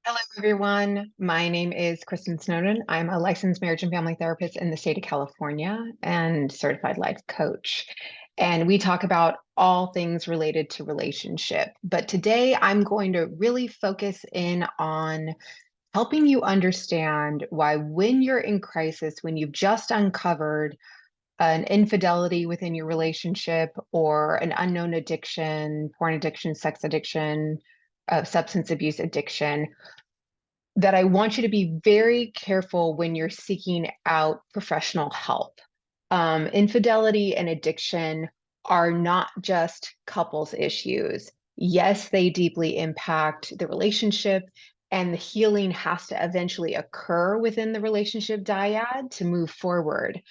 Hello, everyone. My name is Kristin Snowden. I'm a licensed marriage and family therapist in the state of California and certified life coach. And we talk about all things related to relationship. But today I'm going to really focus in on helping you understand why, when you're in crisis, when you've just uncovered an infidelity within your relationship or an unknown addiction, porn addiction, sex addiction, substance abuse addiction, that I want you to be very careful when you're seeking out professional help. Infidelity and addiction are not just couples issues. Yes, they deeply impact the relationship, and the healing has to eventually occur within the relationship dyad to move forward.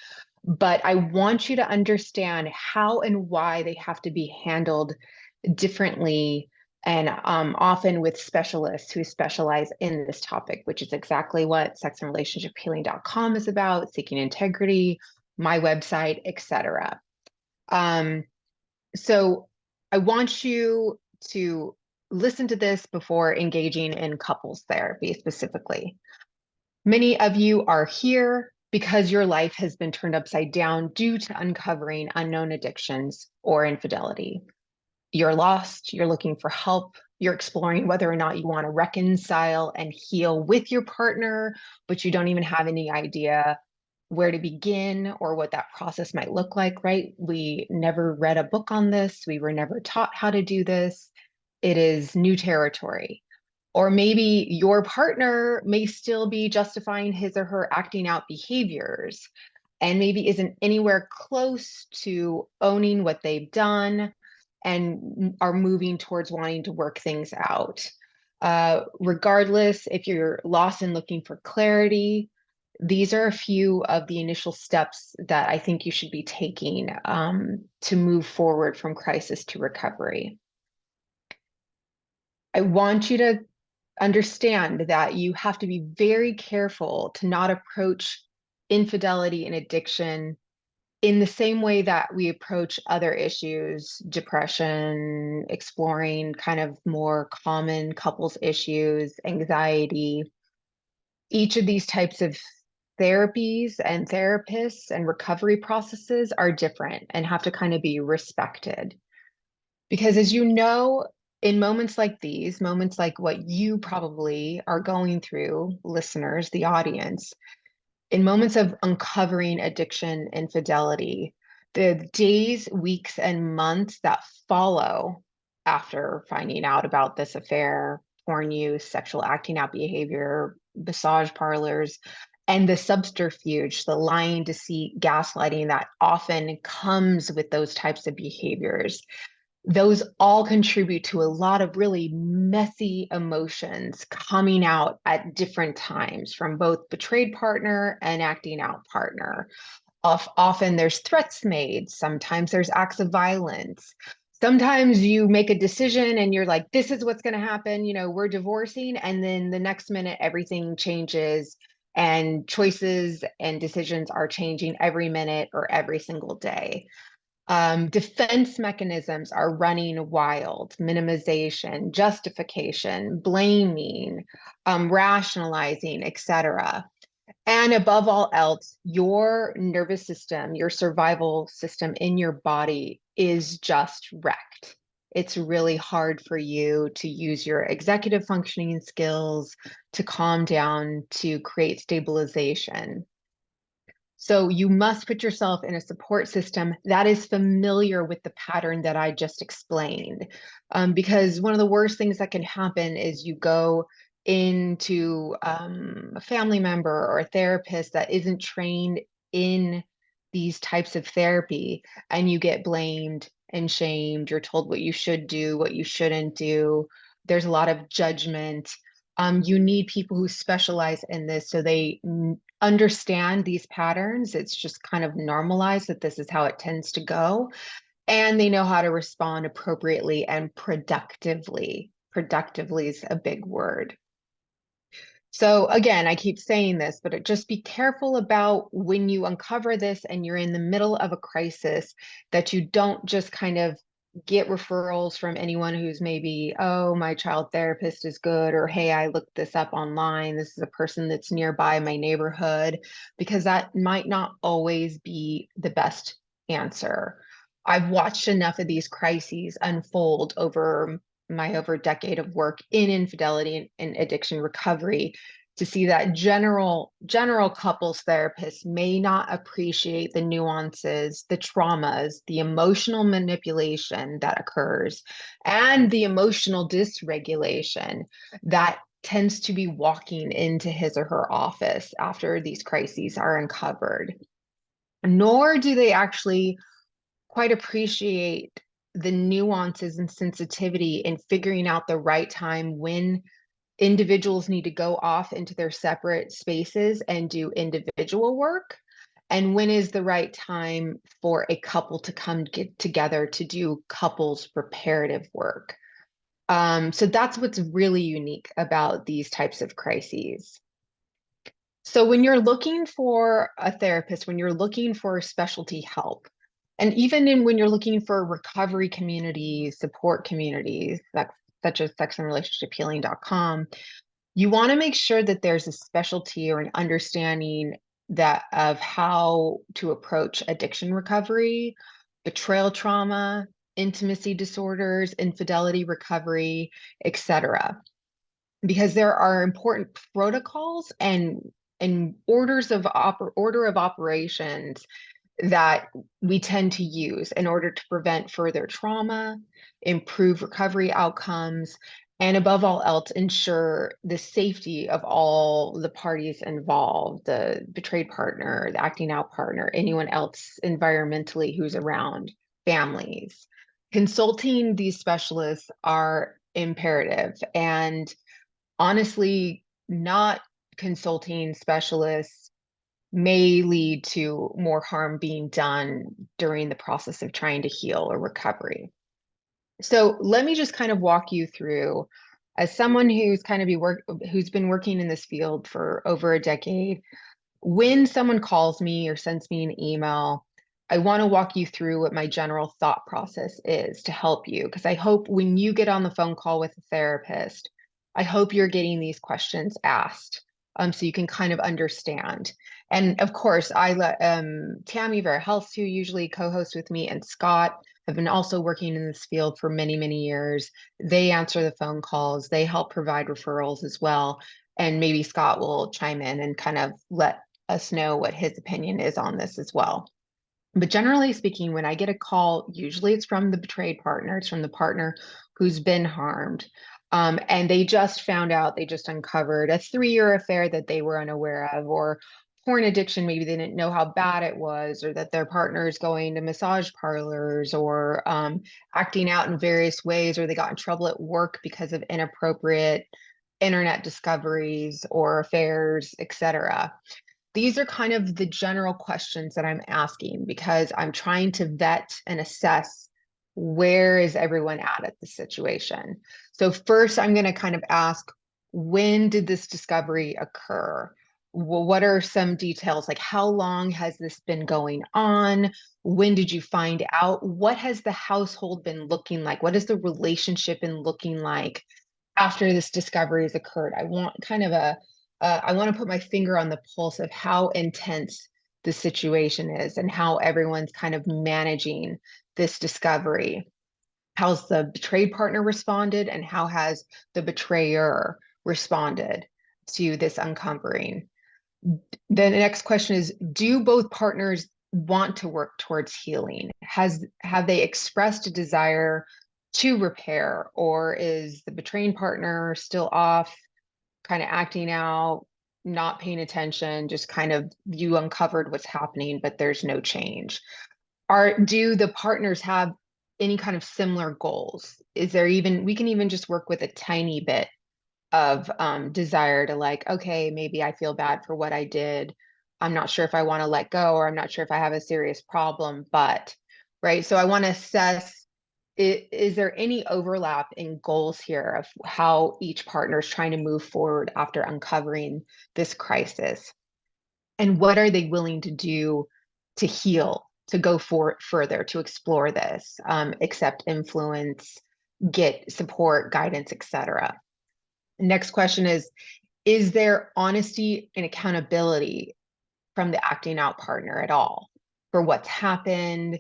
But I want you to understand how and why they have to be handled differently, and often with specialists who specialize in this topic, which is exactly what sexandrelationshiphealing.com is about, seeking integrity, my website, etc. So I want you to listen to this before engaging in couples therapy specifically. Many of you are here because your life has been turned upside down due to uncovering unknown addictions or infidelity. You're lost, you're looking for help, you're exploring whether or not you want to reconcile and heal with your partner, but you don't even have any idea where to begin or what that process might look like, right? We never read a book on this, we were never taught how to do this. It is new territory. Or maybe your partner may still be justifying his or her acting out behaviors and maybe isn't anywhere close to owning what they've done and are moving towards wanting to work things out. Regardless, if you're lost and looking for clarity, these are a few of the initial steps that I think you should be taking to move forward from crisis to recovery. I want you to understand that you have to be very careful to not approach infidelity and addiction in the same way that we approach other issues, depression, exploring kind of more common couples issues, anxiety. Each of these types of therapies and therapists and recovery processes are different and have to kind of be respected. Because as you know, in moments like these, moments like what you probably are going through, listeners, the audience, in moments of uncovering addiction, infidelity, the days, weeks, and months that follow after finding out about this affair, porn use, sexual acting out behavior, massage parlors, and the subterfuge, the lying, deceit, gaslighting that often comes with those types of behaviors, those all contribute to a lot of really messy emotions coming out at different times from both betrayed partner and acting out partner. Often there's threats made, sometimes there's acts of violence. Sometimes you make a decision and you're like, this is what's going to happen, we're divorcing. And then the next minute, everything changes and choices and decisions are changing every minute or every single day. Defense mechanisms are running wild: minimization, justification, blaming, rationalizing, etc. And above all else, your nervous system, your survival system in your body is just wrecked. It's really hard for you to use your executive functioning skills, to calm down, to create stabilization. So you must put yourself in a support system that is familiar with the pattern that I just explained. Because one of the worst things that can happen is you go into a family member or a therapist that isn't trained in these types of therapy, and you get blamed and shamed. You're told what you should do, what you shouldn't do. There's a lot of judgment. You need people who specialize in this so they understand these patterns. It's just kind of normalized that this is how it tends to go. And they know how to respond appropriately and productively. Productively is a big word. So again, I keep saying this, but just be careful about when you uncover this and you're in the middle of a crisis, that you don't just kind of get referrals from anyone who's maybe, oh, my child therapist is good, or hey, I looked this up online. This is a person that's nearby my neighborhood, because that might not always be the best answer. I've watched enough of these crises unfold over my over decade of work in infidelity and addiction recovery to see that general couples therapists may not appreciate the nuances, the traumas, the emotional manipulation that occurs, and the emotional dysregulation that tends to be walking into his or her office after these crises are uncovered. Nor do they actually quite appreciate the nuances and sensitivity in figuring out the right time when individuals need to go off into their separate spaces and do individual work, and when is the right time for a couple to come get together to do couples reparative work. So that's what's really unique about these types of crises. So when you're looking for a therapist, when you're looking for specialty help, and even when you're looking for recovery communities, support communities, such as sexandrelationshiphealing.com, you want to make sure that there's a specialty or an understanding that of how to approach addiction recovery, betrayal trauma, intimacy disorders, infidelity recovery, etc. Because there are important protocols and order of operations that we tend to use in order to prevent further trauma, improve recovery outcomes, and above all else, ensure the safety of all the parties involved, the betrayed partner, the acting out partner, anyone else environmentally who's around, families. Consulting these specialists are imperative, and honestly, not consulting specialists may lead to more harm being done during the process of trying to heal or recovery. So let me just kind of walk you through, as someone who's been working in this field for over a decade, when someone calls me or sends me an email, I want to walk you through what my general thought process is to help you. Because I hope when you get on the phone call with a therapist, I hope you're getting these questions asked, so you can kind of understand. And of course, I let Tammy Verhelst, who usually co-hosts with me, and Scott have been also working in this field for many, many years. They answer the phone calls. They help provide referrals as well. And maybe Scott will chime in and kind of let us know what his opinion is on this as well. But generally speaking, when I get a call, usually it's from the betrayed partner, it's from the partner who's been harmed. And they just found out, they just uncovered a 3-year affair that they were unaware of, or porn addiction, maybe they didn't know how bad it was, or that their partner is going to massage parlors, or acting out in various ways, or they got in trouble at work because of inappropriate internet discoveries or affairs, etc. These are kind of the general questions that I'm asking because I'm trying to vet and assess where is everyone at the situation. So first, I'm going to kind of ask, when did this discovery occur? Well, what are some details? Like, how long has this been going on? When did you find out? What has the household been looking like? What has the relationship been looking like after this discovery has occurred? I want kind of I want to put my finger on the pulse of how intense the situation is and how everyone's kind of managing this discovery. How's the betrayed partner responded, and how has the betrayer responded to this uncovering? Then the next question is, do both partners want to work towards healing? Have they expressed a desire to repair, or is the betraying partner still off, kind of acting out, not paying attention, just kind of, you uncovered what's happening, but there's no change? Do the partners have any kind of similar goals? Is there even, we can even just work with a tiny bit of desire to, like, okay, maybe I feel bad for what I did. I'm not sure if I want to let go, or I'm not sure if I have a serious problem, but, right. So I want to assess, is there any overlap in goals here of how each partner is trying to move forward after uncovering this crisis? And what are they willing to do to heal to go further, to explore this, accept influence, get support, guidance, etc. Next question is there honesty and accountability from the acting out partner at all for what's happened?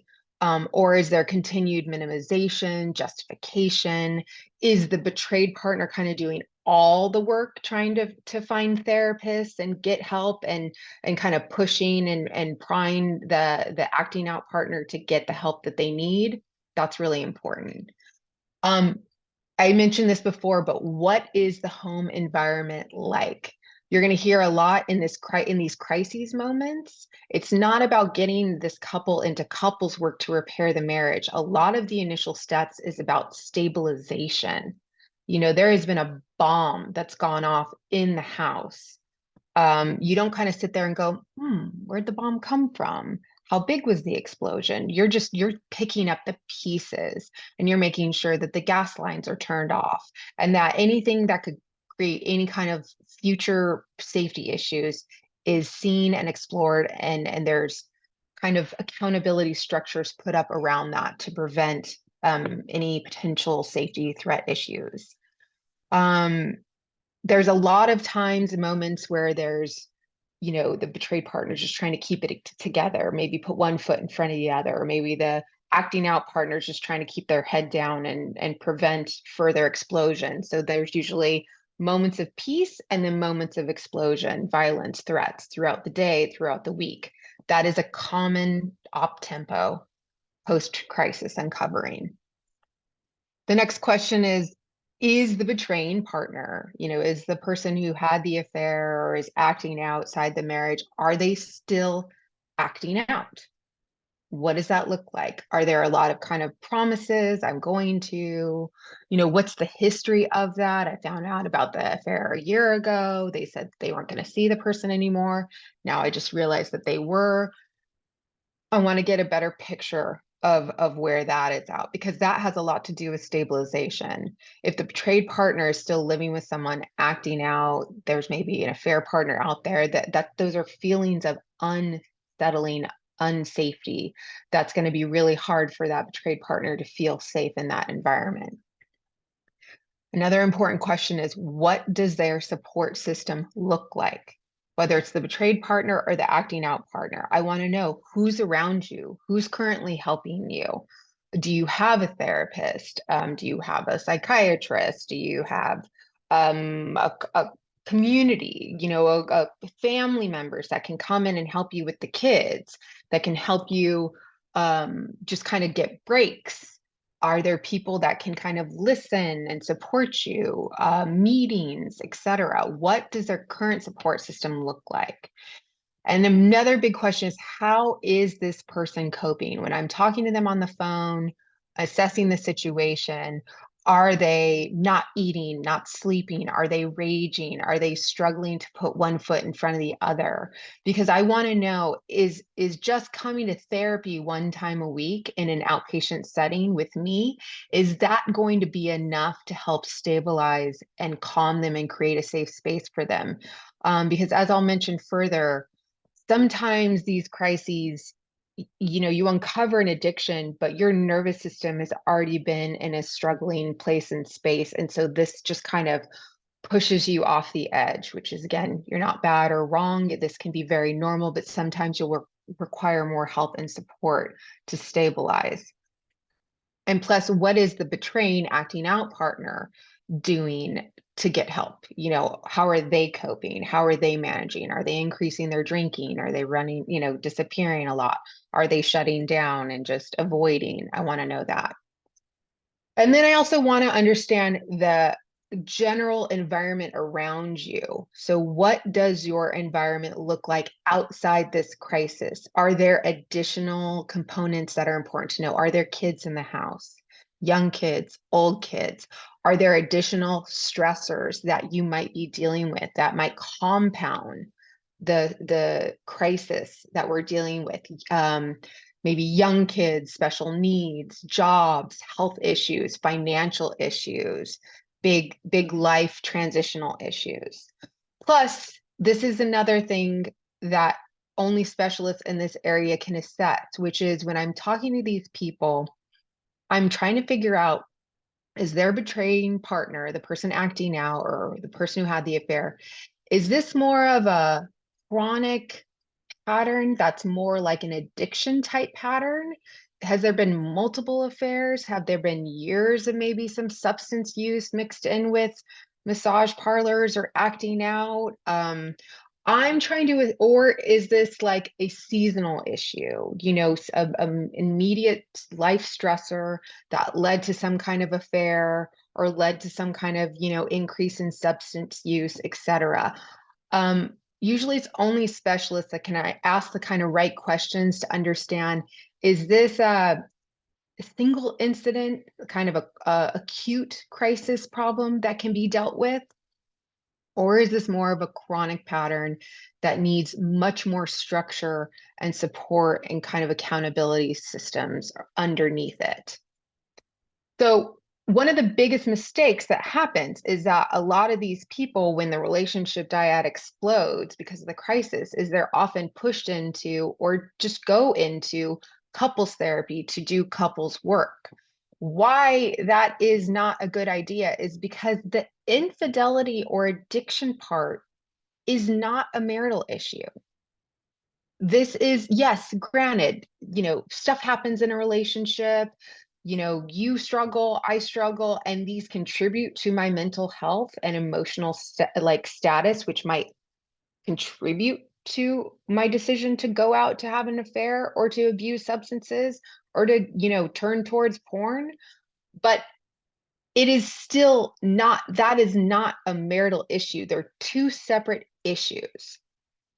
Or is there continued minimization, justification? Is the betrayed partner kind of doing all the work trying to find therapists and get help and kind of pushing and prying the acting out partner to get the help that they need? That's really important. I mentioned this before, but what is the home environment like? You're going to hear a lot in these crises moments. It's not about getting this couple into couples work to repair the marriage. A lot of the initial steps is about stabilization. There has been a bomb that's gone off in the house. You don't kind of sit there and go, where'd the bomb come from? How big was the explosion? You're picking up the pieces and you're making sure that the gas lines are turned off and that anything that could create any kind of future safety issues is seen and explored, and there's kind of accountability structures put up around that to prevent any potential safety threat issues. There's a lot of times and moments where there's, the betrayed partner just trying to keep it together, maybe put one foot in front of the other, or maybe the acting out partner is just trying to keep their head down and prevent further explosion. So there's usually moments of peace and then moments of explosion, violence, threats throughout the day, throughout the week. That is a common op-tempo post-crisis uncovering. The next question is the betraying partner, is the person who had the affair or is acting outside the marriage, are they still acting out? What does that look like? Are there a lot of kind of promises? I'm going to, what's the history of that? I found out about the affair a year ago. They said they weren't going to see the person anymore. Now I just realized that they were. I want to get a better picture of where that is out, because that has a lot to do with stabilization. If the betrayed partner is still living with someone acting out, there's maybe an affair partner out there, that those are feelings of unsettling, unsafety. That's going to be really hard for that betrayed partner to feel safe in that environment. Another important question is, what does their support system look like? Whether it's the betrayed partner or the acting out partner, I want to know who's around you, who's currently helping you. Do you have a therapist? Do you have a psychiatrist? Do you have a community, a family members that can come in and help you with the kids, that can help you just kind of get breaks? Are there people that can kind of listen and support you, meetings, etc.? What does their current support system look like? And another big question is, how is this person coping? When I'm talking to them on the phone, assessing the situation, are they not eating, not sleeping? Are they raging? Are they struggling to put one foot in front of the other? Because I want to know, is just coming to therapy one time a week in an outpatient setting with me, is that going to be enough to help stabilize and calm them and create a safe space for them? Because as I'll mention further, sometimes these crises, you uncover an addiction, but your nervous system has already been in a struggling place and space. And so this just kind of pushes you off the edge, which is, again, you're not bad or wrong. This can be very normal, but sometimes you'll require more help and support to stabilize. And plus, what is the betraying, acting out partner doing to get help? How are they coping? How are they managing? Are they increasing their drinking? Are they running, disappearing a lot? Are they shutting down and just avoiding? I want to know that. And then I also want to understand the general environment around you. So what does your environment look like outside this crisis? Are there additional components that are important to know? Are there kids in the house? Young kids, old kids? Are there additional stressors that you might be dealing with that might compound the crisis that we're dealing with? Maybe young kids, special needs, jobs, health issues, financial issues, big life transitional issues. Plus, this is another thing that only specialists in this area can assess, which is when I'm talking to these people, I'm trying to figure out, is their betraying partner, the person acting out or the person who had the affair, is this more of a chronic pattern that's more like an addiction type pattern? Has there been multiple affairs? Have there been years of maybe some substance use mixed in with massage parlors or acting out? I'm trying to, or is this like a seasonal issue, immediate life stressor that led to some kind of affair or led to some kind of, increase in substance use, etc. Usually it's only specialists that can ask the kind of right questions to understand, is this a single incident, kind of a acute crisis problem that can be dealt with? Or is this more of a chronic pattern that needs much more structure and support and kind of accountability systems underneath it? So one of the biggest mistakes that happens is that a lot of these people, when the relationship dyad explodes because of the crisis, is they're often pushed into or just go into couples therapy to do couples work. Why that is not a good idea is because the infidelity or addiction part is not a marital issue. This is, yes, granted, stuff happens in a relationship, you struggle, I struggle, and these contribute to my mental health and emotional status, which might contribute to my decision to go out to have an affair or to abuse substances or to, turn towards porn. But it is still not, that is not a marital issue. They're two separate issues.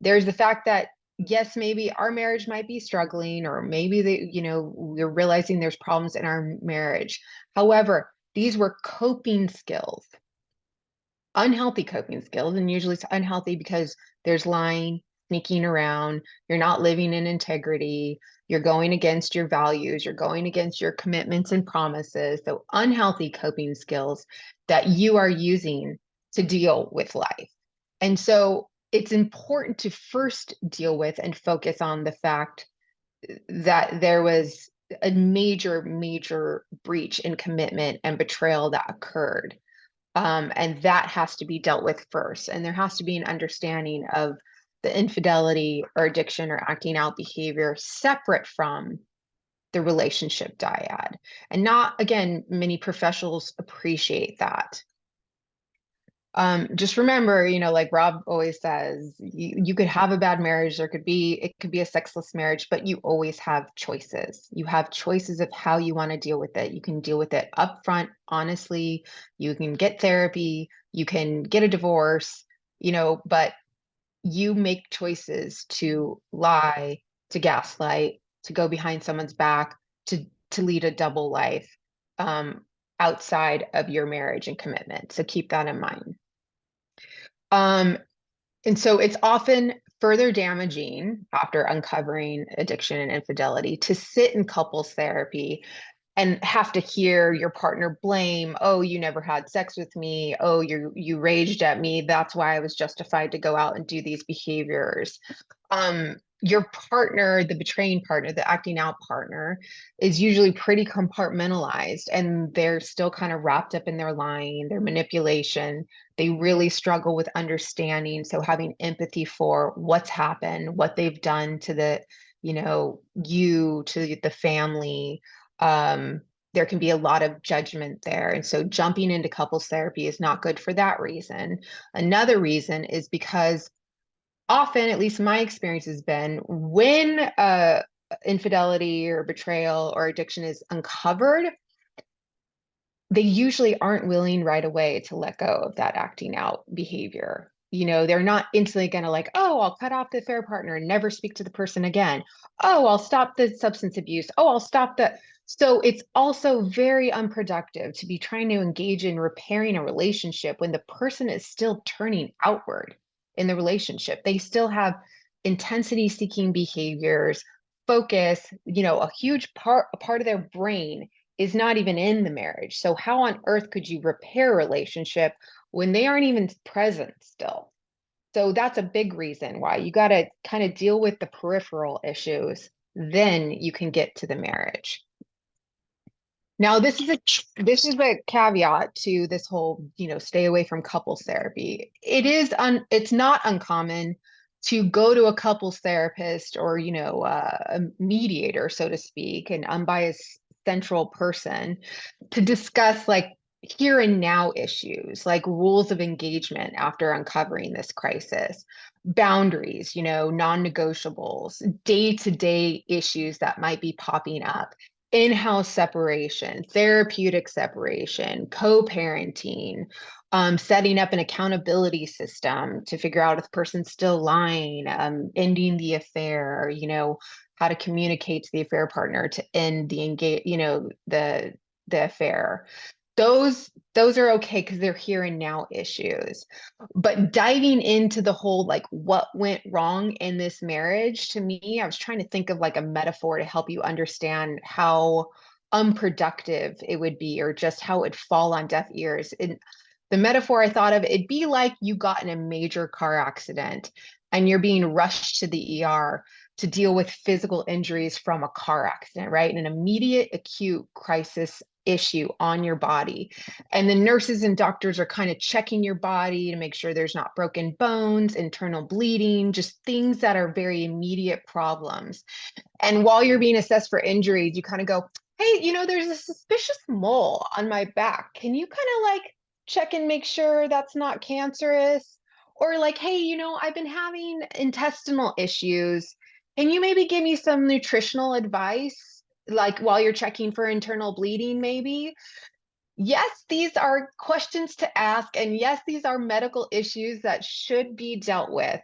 There's the fact that, yes, maybe our marriage might be struggling, or maybe we're realizing there's problems in our marriage. However, these were coping skills, unhealthy coping skills. And usually it's unhealthy because there's lying, sneaking around, you're not living in integrity, you're going against your values, you're going against your commitments and promises. So unhealthy coping skills that you are using to deal with life. And so it's important to first deal with and focus on the fact that there was a major, major breach in commitment and betrayal that occurred. And that has to be dealt with first. And there has to be an understanding of the infidelity or addiction or acting out behavior separate from the relationship dyad. And not, again, many professionals appreciate that. Just remember, like Rob always says, you could have a bad marriage, it could be a sexless marriage, but you always have choices. You have choices of how you want to deal with it. You can deal with it upfront, honestly. You can get therapy, you can get a divorce, but you make choices to lie, to gaslight, to go behind someone's back, to lead a double life outside of your marriage and commitment. So keep that in mind. And so it's often further damaging after uncovering addiction and infidelity to sit in couples therapy and have to hear your partner blame, oh, you never had sex with me, oh, you raged at me, that's why I was justified to go out and do these behaviors. Your partner, the betraying partner, the acting out partner, is usually pretty compartmentalized, and they're still kind of wrapped up in their lying, their manipulation. They really struggle with understanding. So having empathy for what's happened, what they've done to to the family. There can be a lot of judgment there. And so jumping into couples therapy is not good for that reason. Another reason is because often, at least my experience has been, when infidelity or betrayal or addiction is uncovered, they usually aren't willing right away to let go of that acting out behavior. They're not instantly going to like, oh, I'll cut off the affair partner and never speak to the person again. Oh, I'll stop the substance abuse. Oh, I'll stop the. So it's also very unproductive to be trying to engage in repairing a relationship when the person is still turning outward in the relationship. They still have intensity seeking behaviors, focus, a huge part of their brain is not even in the marriage. So how on earth could you repair a relationship when they aren't even present still? So that's a big reason why you got to kind of deal with the peripheral issues. Then you can get to the marriage. Now, this is a caveat to this whole, stay away from couples therapy. It's not uncommon to go to a couples therapist or, a mediator, so to speak, an unbiased central person to discuss like here and now issues, like rules of engagement after uncovering this crisis, boundaries, non-negotiables, day-to-day issues that might be popping up, in-house separation, therapeutic separation, co-parenting, setting up an accountability system to figure out if the person's still lying, ending the affair, how to communicate to the affair partner to end the affair. Those are okay because they're here and now issues. But diving into the whole like what went wrong in this marriage, to me, I was trying to think of like a metaphor to help you understand how unproductive it would be or just how it'd fall on deaf ears. And the metaphor I thought of, it'd be like you got in a major car accident and you're being rushed to the ER to deal with physical injuries from a car accident, right? An immediate acute crisis issue on your body. And the nurses and doctors are kind of checking your body to make sure there's not broken bones, internal bleeding, just things that are very immediate problems. And while you're being assessed for injuries, you kind of go, hey, there's a suspicious mole on my back. Can you kind of like check and make sure that's not cancerous? Or like, hey, I've been having intestinal issues. Can you maybe give me some nutritional advice? Like while you're checking for internal bleeding, maybe? Yes, these are questions to ask. And yes, these are medical issues that should be dealt with.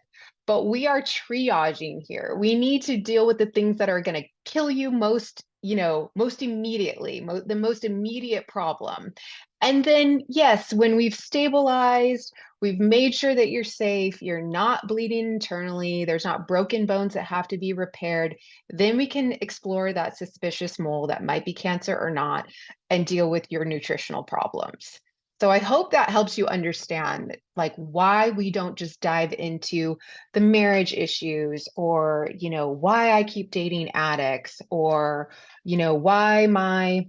But we are triaging here. We need to deal with the things that are going to kill you most immediately, the most immediate problem. And then, yes, when we've stabilized, we've made sure that you're safe, you're not bleeding internally, there's not broken bones that have to be repaired, then we can explore that suspicious mole that might be cancer or not and deal with your nutritional problems. So I hope that helps you understand like why we don't just dive into the marriage issues or, why I keep dating addicts or, why my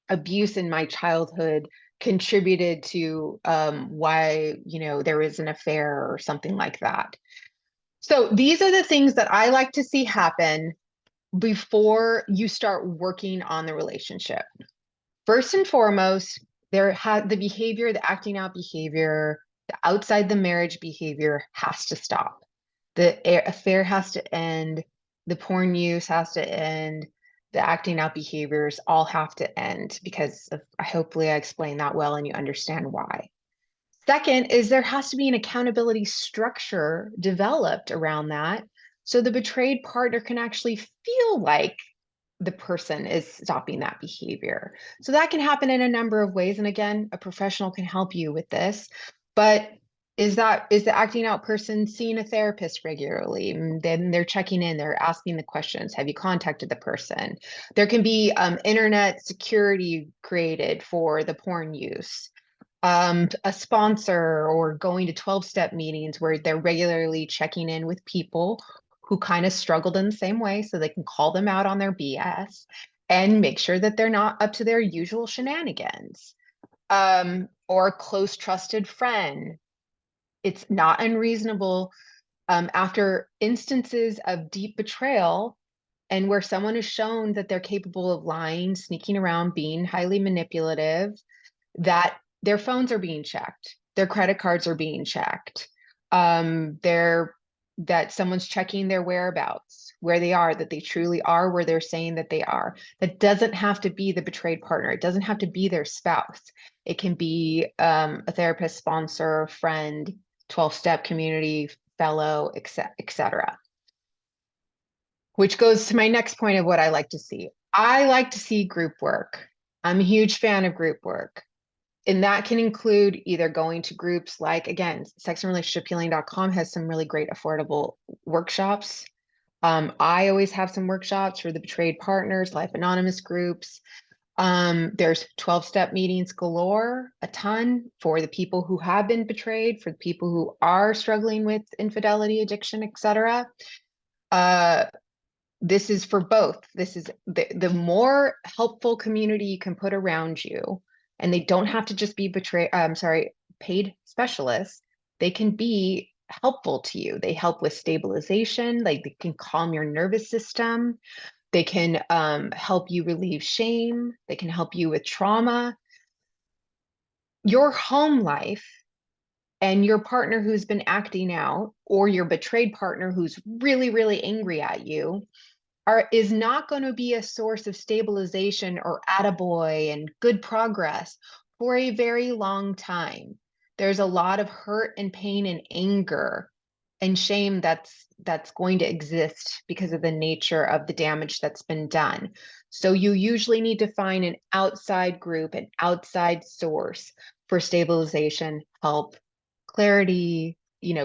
abuse in my childhood contributed to why, there is an affair or something like that. So these are the things that I like to see happen before you start working on the relationship. First and foremost, the behavior, the acting out behavior, the outside the marriage behavior has to stop. The affair has to end. The porn use has to end. The acting out behaviors all have to end because hopefully I explained that well and you understand why. Second is there has to be an accountability structure developed around that so the betrayed partner can actually feel like the person is stopping that behavior. So that can happen in a number of ways. And again, a professional can help you with this. But is the acting out person seeing a therapist regularly? Then they're checking in, they're asking the questions. Have you contacted the person? There can be internet security created for the porn use. A sponsor or going to 12-step meetings where they're regularly checking in with people who kind of struggled in the same way so they can call them out on their BS and make sure that they're not up to their usual shenanigans. Or a close trusted friend. It's not unreasonable after instances of deep betrayal and where someone is shown that they're capable of lying, sneaking around, being highly manipulative, that their phones are being checked, their credit cards are being checked, that someone's checking their whereabouts, where they are, that they truly are where they're saying that they are. That doesn't have to be the betrayed partner. It doesn't have to be their spouse. It can be a therapist, sponsor, friend, 12-step community fellow, etc. Which goes to my next point of what I like to see. I like to see group work. I'm a huge fan of group work. And that can include either going to groups like, again, sexandrelationshiphealing.com has some really great affordable workshops. I always have some workshops for the betrayed partners, Life Anonymous groups. There's 12-step meetings galore, a ton for the people who have been betrayed, for the people who are struggling with infidelity, addiction, etc. This is for both. This is the more helpful community you can put around you, and they don't have to just be paid specialists. They can be helpful to you. They help with stabilization, like they can calm your nervous system. They can help you relieve shame. They can help you with trauma. Your home life and your partner who's been acting out, or your betrayed partner who's really, really angry at you, is not going to be a source of stabilization or attaboy and good progress for a very long time. There's a lot of hurt and pain and anger and shame that's going to exist because of the nature of the damage that's been done. So you usually need to find an outside group, an outside source for stabilization, help, clarity,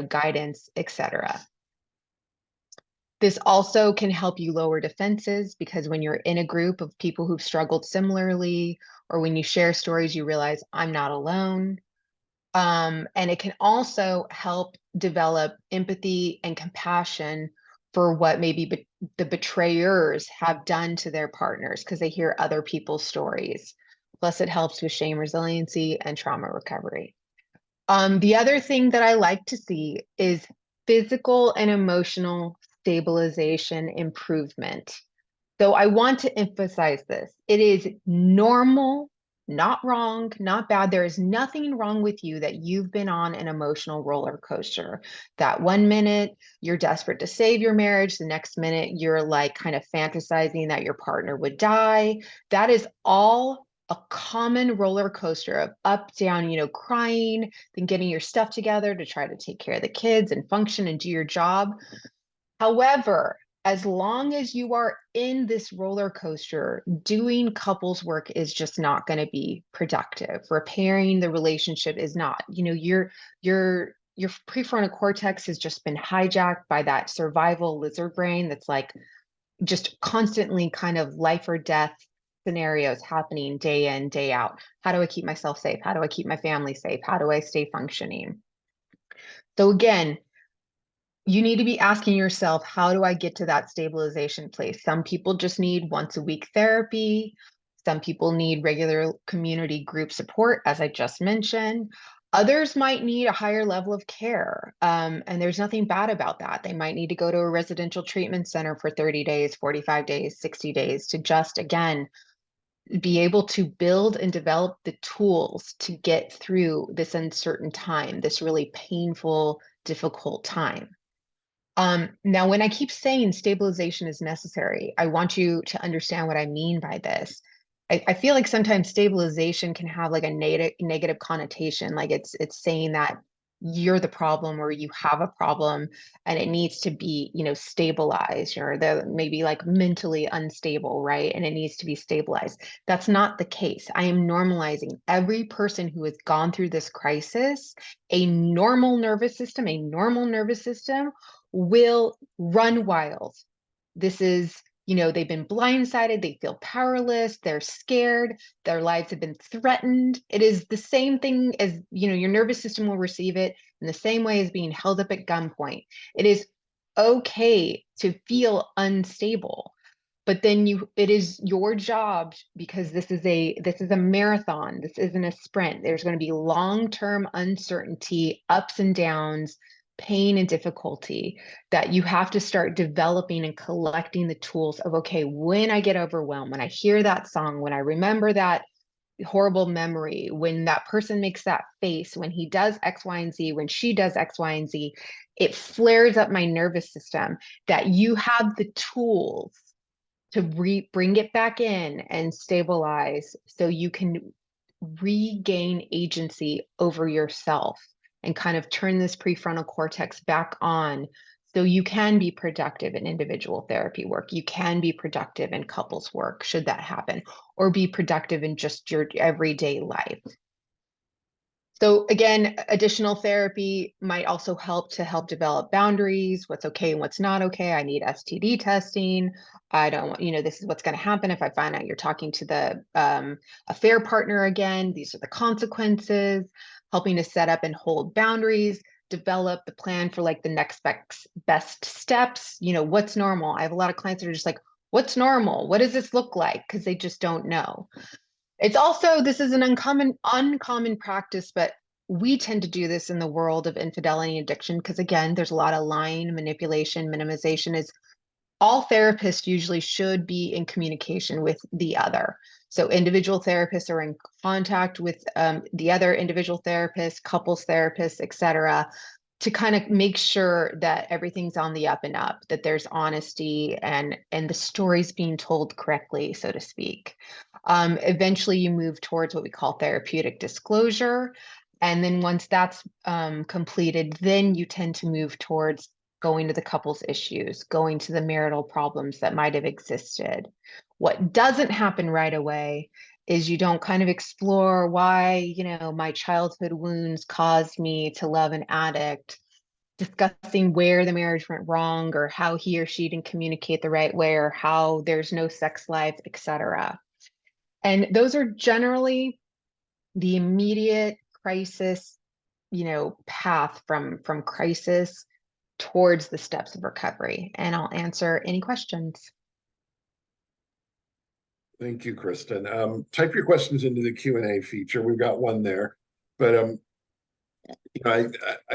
guidance, etc. This also can help you lower defenses, because when you're in a group of people who've struggled similarly, or when you share stories, you realize I'm not alone. And it can also help develop empathy and compassion for what maybe the betrayers have done to their partners, because they hear other people's stories. Plus, it helps with shame resiliency and trauma recovery. The other thing that I like to see is physical and emotional stabilization improvement. So I want to emphasize this. It is normal, not wrong, not bad. There is nothing wrong with you that you've been on an emotional roller coaster. That one minute you're desperate to save your marriage, the next minute you're like kind of fantasizing that your partner would die. That is all a common roller coaster of up, down, crying, then getting your stuff together to try to take care of the kids and function and do your job. However, as long as you are in this roller coaster, doing couples work is just not going to be productive. Repairing the relationship is not. Your prefrontal cortex has just been hijacked by that survival lizard brain that's like just constantly kind of life or death scenarios happening day in, day out. How do I keep myself safe? How do I keep my family safe? How do I stay functioning? So again, you need to be asking yourself, how do I get to that stabilization place? Some people just need once a week therapy. Some people need regular community group support, as I just mentioned. Others might need a higher level of care. And there's nothing bad about that. They might need to go to a residential treatment center for 30 days, 45 days, 60 days to just, again, be able to build and develop the tools to get through this uncertain time, this really painful, difficult time. Now, when I keep saying stabilization is necessary, I want you to understand what I mean by this. I feel like sometimes stabilization can have like a negative connotation, like it's saying that you're the problem or you have a problem and it needs to be, stabilized, or the maybe like mentally unstable, right? And it needs to be stabilized. That's not the case. I am normalizing every person who has gone through this crisis. A normal nervous system will run wild. This is, they've been blindsided, they feel powerless, they're scared, their lives have been threatened. It is the same thing as, your nervous system will receive it in the same way as being held up at gunpoint. It is okay to feel unstable, but then it is your job, because this is a marathon, this isn't a sprint. There's going to be long-term uncertainty, ups and downs, pain and difficulty, that you have to start developing and collecting the tools of, okay, when I get overwhelmed, when I hear that song, when I remember that horrible memory, when that person makes that face, when he does X, Y, and Z, when she does X, Y, and Z, it flares up my nervous system, that you have the tools to bring it back in and stabilize so you can regain agency over yourself and kind of turn this prefrontal cortex back on, so you can be productive in individual therapy work. You can be productive in couples work, should that happen, or be productive in just your everyday life. So again, additional therapy might also help develop boundaries, what's okay and what's not okay. I need STD testing. I don't want, this is what's going to happen if I find out you're talking to the affair partner again. These are the consequences, helping to set up and hold boundaries, develop the plan for like the next best steps. What's normal? I have a lot of clients that are just like, what's normal? What does this look like? Because they just don't know. It's also, this is an uncommon practice, but we tend to do this in the world of infidelity and addiction because again, there's a lot of lying, manipulation, minimization. Is all therapists usually should be in communication with the other. So individual therapists are in contact with the other individual therapists, couples therapists, et cetera, to kind of make sure that everything's on the up and up, that there's honesty and the story's being told correctly, so to speak. Eventually, you move towards what we call therapeutic disclosure. And then once that's completed, then you tend to move towards going to the couple's issues, going to the marital problems that might have existed. What doesn't happen right away is you don't kind of explore why, my childhood wounds caused me to love an addict, discussing where the marriage went wrong or how he or she didn't communicate the right way or how there's no sex life, etc. And those are generally the immediate crisis, path from crisis towards the steps of recovery. And I'll answer any questions. Thank you, Kristin. Type your questions into the Q&A feature. We've got one there. But I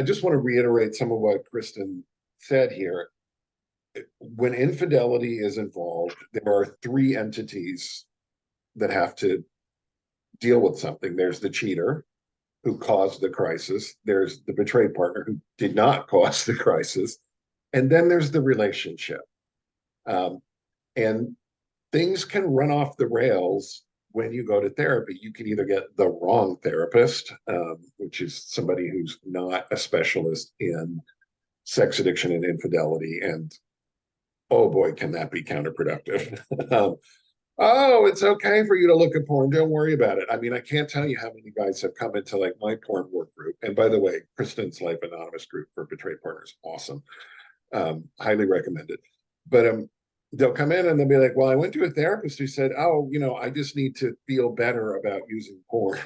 just want to reiterate some of what Kristin said here. When infidelity is involved, there are three entities that have to deal with something. There's the cheater who caused the crisis. There's the betrayed partner who did not cause the crisis. And then there's the relationship. And things can run off the rails when you go to therapy. You can either get the wrong therapist, which is somebody who's not a specialist in sex addiction and infidelity. And oh boy, can that be counterproductive. Oh, it's okay for you to look at porn. Don't worry about it. I mean, I can't tell you how many guys have come into like my porn work group. And by the way, Kristin's Life Anonymous group for betrayed partners, awesome. Highly recommended. But they'll come in and they'll be like, well, I went to a therapist who said, oh, I just need to feel better about using porn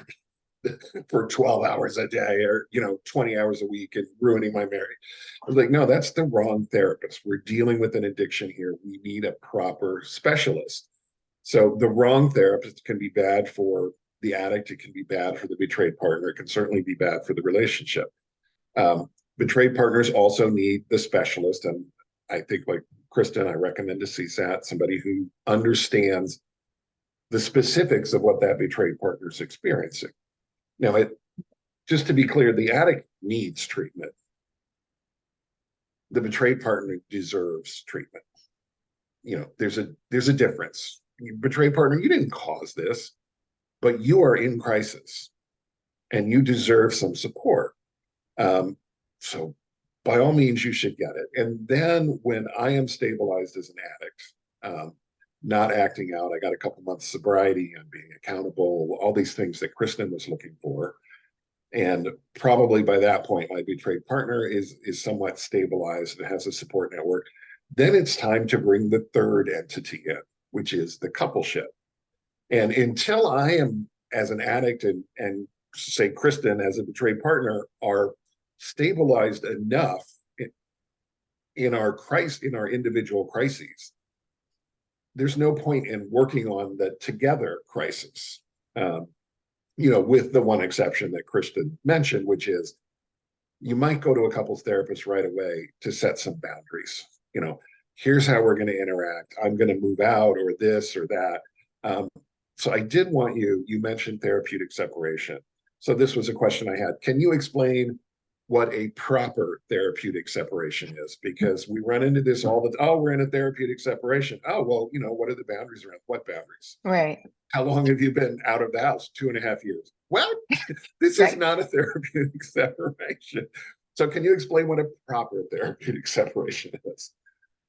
for 12 hours a day or, 20 hours a week and ruining my marriage. I was like, no, that's the wrong therapist. We're dealing with an addiction here. We need a proper specialist. So the wrong therapist can be bad for the addict. It can be bad for the betrayed partner. It can certainly be bad for the relationship. Betrayed partners also need the specialist. And I think like Kristin, I recommend a CSAT, somebody who understands the specifics of what that betrayed partner is experiencing. Now, just to be clear, the addict needs treatment. The betrayed partner deserves treatment. There's a difference. Betrayed partner, you didn't cause this, but you are in crisis and you deserve some support. So by all means, you should get it. And then when I am stabilized as an addict, not acting out, I got a couple months sobriety and being accountable, all these things that Kristin was looking for. And probably by that point, my betrayed partner is somewhat stabilized and has a support network. Then it's time to bring the third entity in, which is the coupleship. And until I am, as an addict and say Kristin as a betrayed partner, are stabilized enough in our individual crises, there's no point in working on the together crisis. With the one exception that Kristin mentioned, which is you might go to a couples therapist right away to set some boundaries. Here's how we're going to interact. I'm going to move out or this or that. So I did want you mentioned therapeutic separation. So this was a question I had. Can you explain what a proper therapeutic separation is? Because we run into this all the time. Oh, we're in a therapeutic separation. Oh, well, what are the boundaries around? What boundaries? Right. How long have you been out of the house? 2.5 years. Well, this is not a therapeutic separation. So can you explain what a proper therapeutic separation is?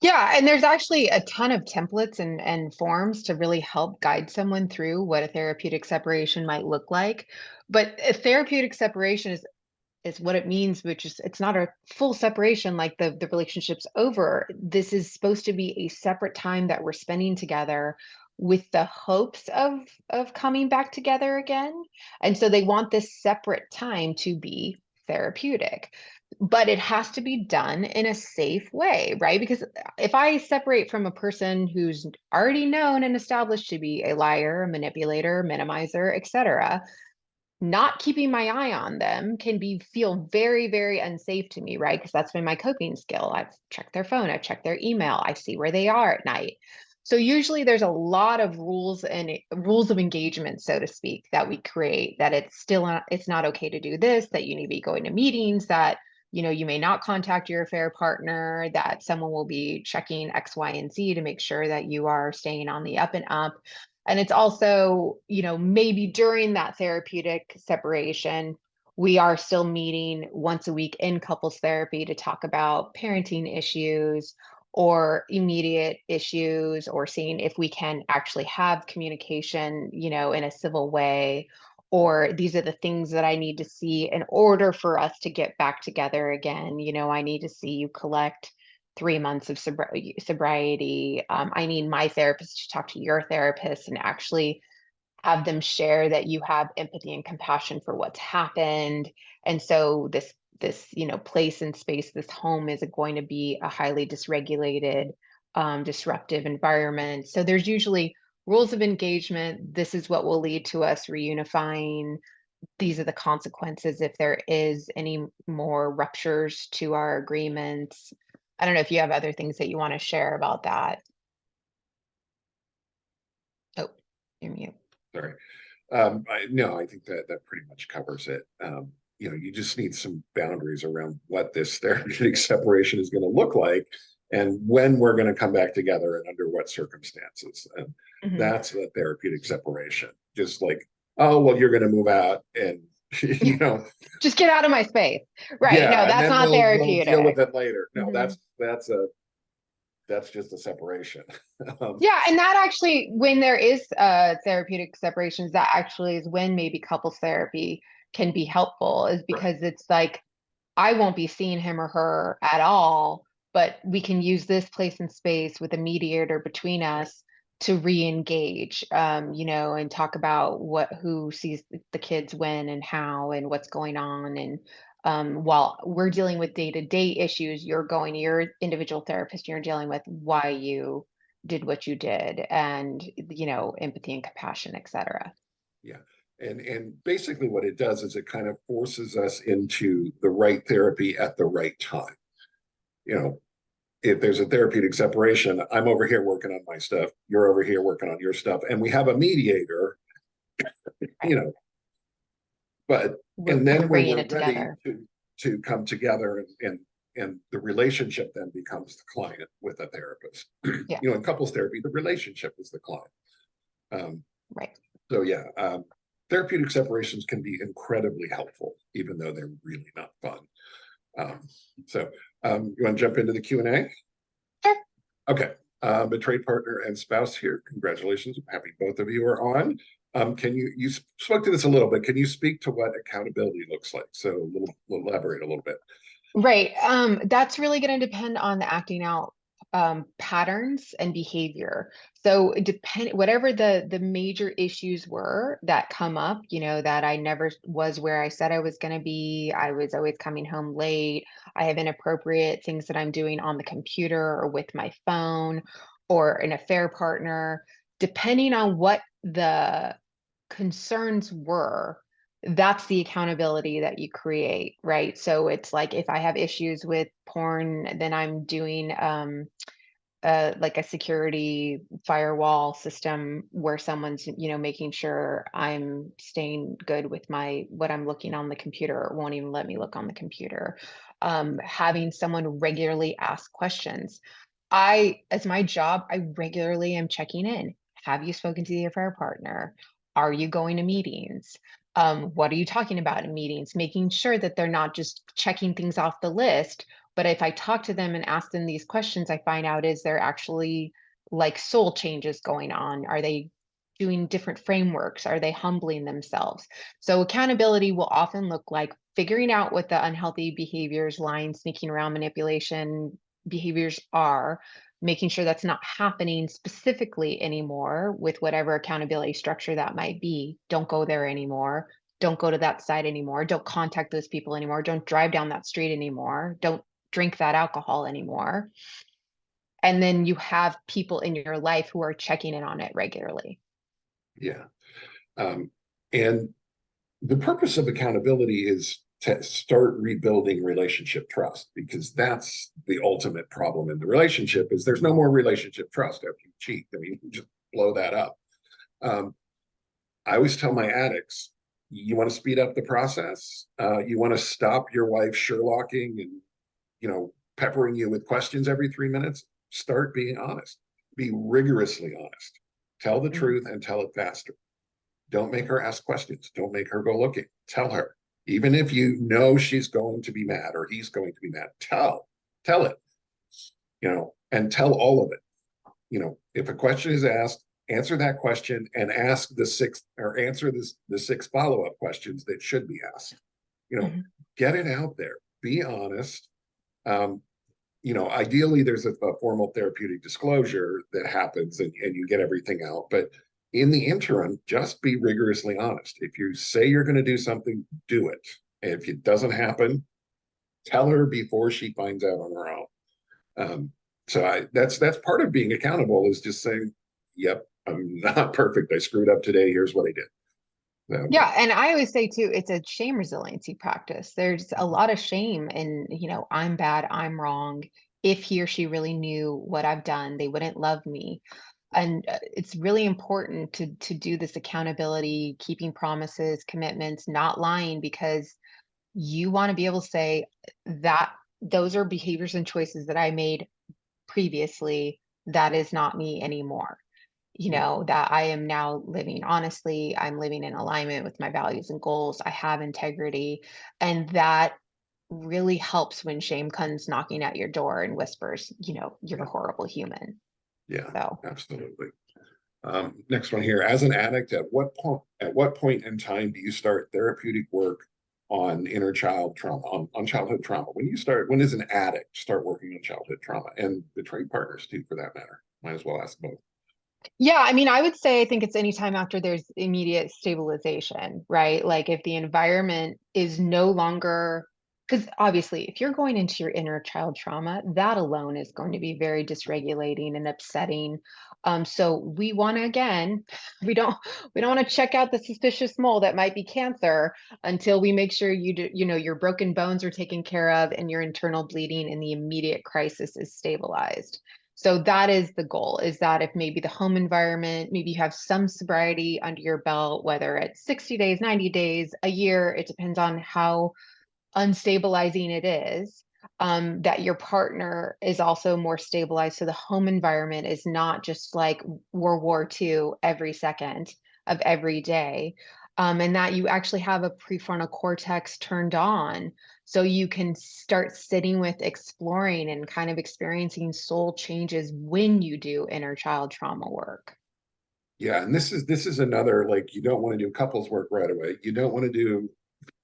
Yeah, and there's actually a ton of templates and forms to really help guide someone through what a therapeutic separation might look like. But a therapeutic separation is what it means, which is it's not a full separation like the relationship's over. This is supposed to be a separate time that we're spending together with the hopes of coming back together again. And so they want this separate time to be therapeutic. But it has to be done in a safe way, right? Because if I separate from a person who's already known and established to be a liar, a manipulator, minimizer, etc., not keeping my eye on them can be feel very, very unsafe to me, right? Because that's been my coping skill. I've checked their phone, I've checked their email, I see where they are at night. So usually there's a lot of rules and rules of engagement, so to speak, that we create, that it's still not, it's not okay to do this, that you need to be going to meetings, that you may not contact your affair partner, that someone will be checking X, Y, and Z to make sure that you are staying on the up and up. And it's also, maybe during that therapeutic separation, we are still meeting once a week in couples therapy to talk about parenting issues or immediate issues, or seeing if we can actually have communication, in a civil way, or these are the things that I need to see in order for us to get back together again. I need to see you collect 3 months of sobriety. I need my therapist to talk to your therapist and actually have them share that you have empathy and compassion for what's happened. And so this place and space, this home is going to be a highly dysregulated, disruptive environment. So there's usually rules of engagement. This is what will lead to us reunifying. These are the consequences if there is any more ruptures to our agreements. I don't know if you have other things that you want to share about that. Oh, you're mute. Sorry. No, I think that that pretty much covers it. You just need some boundaries around what this therapeutic separation is going to look like and when we're going to come back together and under what circumstances. And Mhm. that's the therapeutic separation. Just like, oh, well, you're going to move out and, you know, Just get out of my space. Right. No, yeah, and that's then not we'll deal with therapeutic. it later. No, Mhm. that's just a separation. um, Yeah, and that actually, when there is therapeutic separations, that actually is when maybe couples therapy can be helpful, is right. because it's like I won't be seeing him or her at all, but we can use this place and space with a mediator between us to re-engage, and talk about who sees the kids when and how and what's going on. And while we're dealing with day-to-day issues, you're going to your individual therapist, you're dealing with why you did what you did, and empathy and compassion, etc. Yeah. And basically what it does is it kind of forces us into the right therapy at the right time. You know, if there's a therapeutic separation, I'm over here working on my stuff, you're over here working on your stuff, and we have a mediator, Right. you know, but We're and we're then when bringing we're it ready together. to come together and the relationship then becomes the client with a therapist. Yeah. In couples therapy, the relationship is the client. Um, Right. So yeah, therapeutic separations can be incredibly helpful, even though they're really not fun. Um, so you want to jump into the Q&A? Sure. Okay. Betrayed partner and spouse here. Congratulations. I'm happy both of you are on. Can you spoke to this a little bit. Can you speak to what accountability looks like? So elaborate a little bit. Right. That's really going to depend on the acting out patterns and behavior. So whatever the major issues were that come up, that I never was where I said I was going to be. I was always coming home late. I have inappropriate things that I'm doing on the computer or with my phone, or an affair partner. Depending on what the concerns were, that's the accountability that you create, right? So it's like if I have issues with porn, then I'm doing like a security firewall system where someone's making sure I'm staying good with my what I'm looking on the computer, or won't even let me look on the computer. Having someone regularly ask questions. As my job, I regularly am checking in. Have you spoken to the affair partner? Are you going to meetings? What are you talking about in meetings? Making sure that they're not just checking things off the list, but if I talk to them and ask them these questions, I find out, is there actually like soul changes going on? Are they doing different frameworks? Are they humbling themselves? So accountability will often look like figuring out what the unhealthy behaviors, lying, sneaking around, manipulation behaviors are, making sure that's not happening specifically anymore with whatever accountability structure that might be. Don't go there anymore. Don't go to that site anymore. Don't contact those people anymore. Don't drive down that street anymore. Don't drink that alcohol anymore. And then you have people in your life who are checking in on it regularly. Yeah. Um, and the purpose of accountability is to start rebuilding relationship trust, because that's the ultimate problem in the relationship is there's no more relationship trust after you cheat. I mean, you just blow that up. Um, I always tell my addicts, you want to speed up the process. You want to stop your wife Sherlocking and, peppering you with questions every 3 minutes. Start being honest. Be rigorously honest. Tell the Mhm. truth and tell it faster. Don't make her ask questions. Don't make her go looking. Tell her, even if you know she's going to be mad or he's going to be mad, tell it, and tell all of it. If a question is asked, answer that question and ask the sixth or answer the six follow-up questions that should be asked. You know, Mhm. get it out there. Be honest. Um, Ideally there's a formal therapeutic disclosure that happens and you get everything out. But in the interim, just be rigorously honest. If you say you're going to do something, do it. And if it doesn't happen, tell her before she finds out on her own. That's part of being accountable is just saying, yep, I'm not perfect. I screwed up today. Here's what I did. Yeah, and I always say too, it's a shame resiliency practice. There's a lot of shame in, I'm bad, I'm wrong. If he or she really knew what I've done, they wouldn't love me. And it's really important to do this accountability, keeping promises, commitments, not lying, because you want to be able to say that those are behaviors and choices that I made previously. That is not me anymore. That I am now living honestly, I'm living in alignment with my values and goals, I have integrity, and that really helps when shame comes knocking at your door and whispers, you're yeah, a horrible human. yeah, So, absolutely. Next one here. As an addict, at what point in time do you start therapeutic work on inner child trauma, on childhood trauma? When does an addict start working on childhood trauma? And the trade partners too, for that matter. Might as well ask both. yeah, I mean, I would say I think it's anytime after there's immediate stabilization, right? Like if the environment is no longer, because obviously, if you're going into your inner child trauma, that alone is going to be very dysregulating and upsetting. So we want to again, we don't we don't want to check out the suspicious mole that might be cancer until we make sure your broken bones are taken care of and your internal bleeding and the immediate crisis is stabilized. So that is the goal, is that if maybe the home environment, maybe you have some sobriety under your belt, whether it's 60 days, 90 days, a year, it depends on how unstabilizing it is, that your partner is also more stabilized. So the home environment is not just like World War II every second of every day. And that you actually have a prefrontal cortex turned on so you can start sitting with exploring and kind of experiencing soul changes when you do inner child trauma work. Yeah, and this is another, like, you don't want to do couples work right away. You don't want to do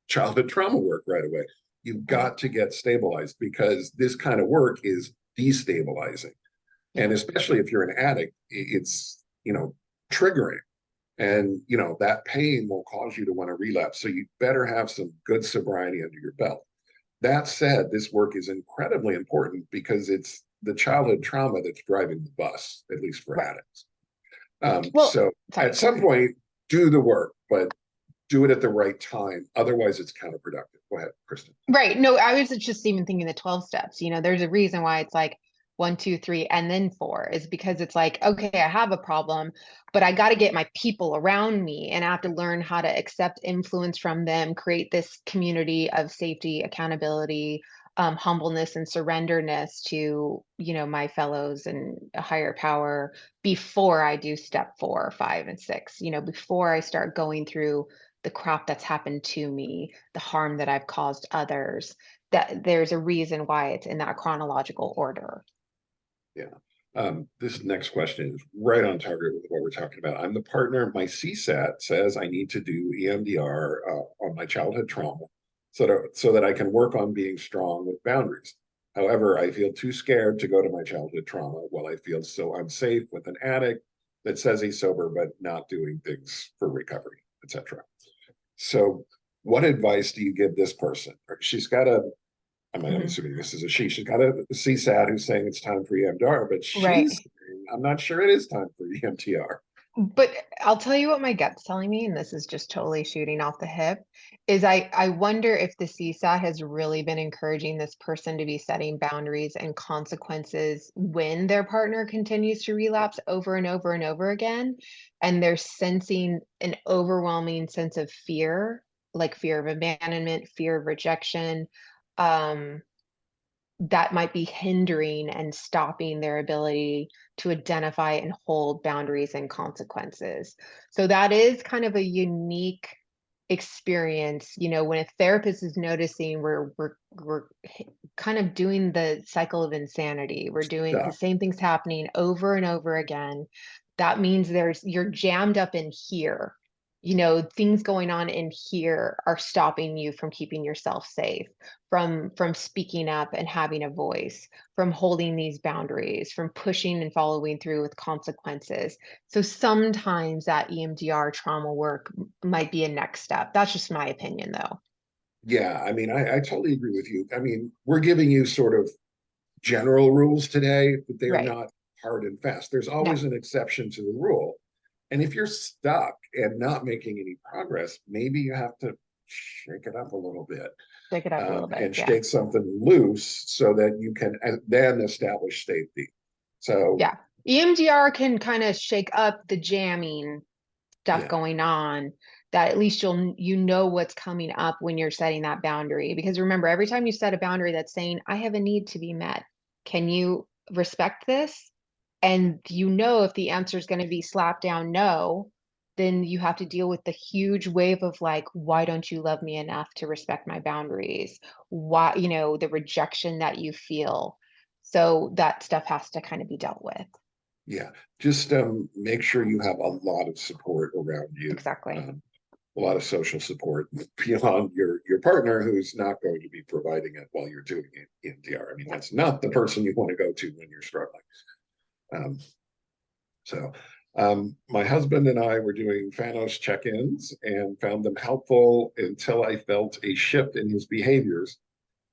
childhood trauma work right away. You've Mhm. got to get stabilized because this kind of work is destabilizing. Yeah. And especially if you're an addict, it's, triggering. And, that pain will cause you to want to relapse. So you better have some good sobriety under your belt. That said, this work is incredibly important because it's the childhood trauma that's driving the bus, at least for Right. addicts. Well, So at sorry. some point, do the work, but do it at the right time. Otherwise, it's counterproductive. Go ahead, Kristen. Right. No, I was just even thinking the 12 steps. There's a reason why it's like one, two, three, and then four, is because it's like, okay, I have a problem, but I got to get my people around me and I have to learn how to accept influence from them, create this community of safety, accountability, humbleness, and surrenderness to, my fellows and a higher power before I do step 4, 5, and 6, before I start going through the crap that's happened to me, the harm that I've caused others, that there's a reason why it's in that chronological order. Yeah. This next question is right on target with what we're talking about. I'm the partner. My CSAT says I need to do EMDR on my childhood trauma so that I can work on being strong with boundaries. However, I feel too scared to go to my childhood trauma while I feel so unsafe with an addict that says he's sober but not doing things for recovery, etc. So, what advice do you give this person? She's got a I'm Mhm. assuming this is a she. She's got a CSAT who's saying it's time for EMDR, but she's Right. saying, I'm not sure it is time for EMTR. But I'll tell you what my gut's telling me, and this is just totally shooting off the hip, is I wonder if the CSAT has really been encouraging this person to be setting boundaries and consequences when their partner continues to relapse over and over and over again, and they're sensing an overwhelming sense of fear, like fear of abandonment, fear of rejection, um, that might be hindering and stopping their ability to identify and hold boundaries and consequences. So that is kind of a unique experience, when a therapist is noticing we're kind of doing the cycle of insanity. We're doing the Stuff. same things happening over and over again. That means you're jammed up in here. Things going on in here are stopping you from keeping yourself safe, from speaking up and having a voice, from holding these boundaries, from pushing and following through with consequences. So sometimes that EMDR trauma work might be a next step. That's just my opinion, though. Yeah, I mean, I totally agree with you. I mean, we're giving you sort of general rules today, but they are Right. not hard and fast. There's No, always an exception to the rule. And if you're stuck and not making any progress, maybe you have to shake it up a little bit, shake it up a little bit. and Yeah. shake something loose so that you can then establish safety. So, Yeah. EMDR can kind of shake up the jamming stuff yeah, going on, that at least you know what's coming up when you're setting that boundary. Because remember, every time you set a boundary that's saying, I have a need to be met, can you respect this? And if the answer is going to be slap down no, then you have to deal with the huge wave of like, why don't you love me enough to respect my boundaries? Why, the rejection that you feel. So that stuff has to kind of be dealt with. yeah. Just make sure you have a lot of support around you, Exactly. um, a lot of social support beyond your partner, who's not going to be providing it while you're doing it in DR. I mean, Yeah. that's not the person you want to go to when you're struggling. Um, so, my husband and I were doing Fanos check-ins and found them helpful until I felt a shift in his behaviors.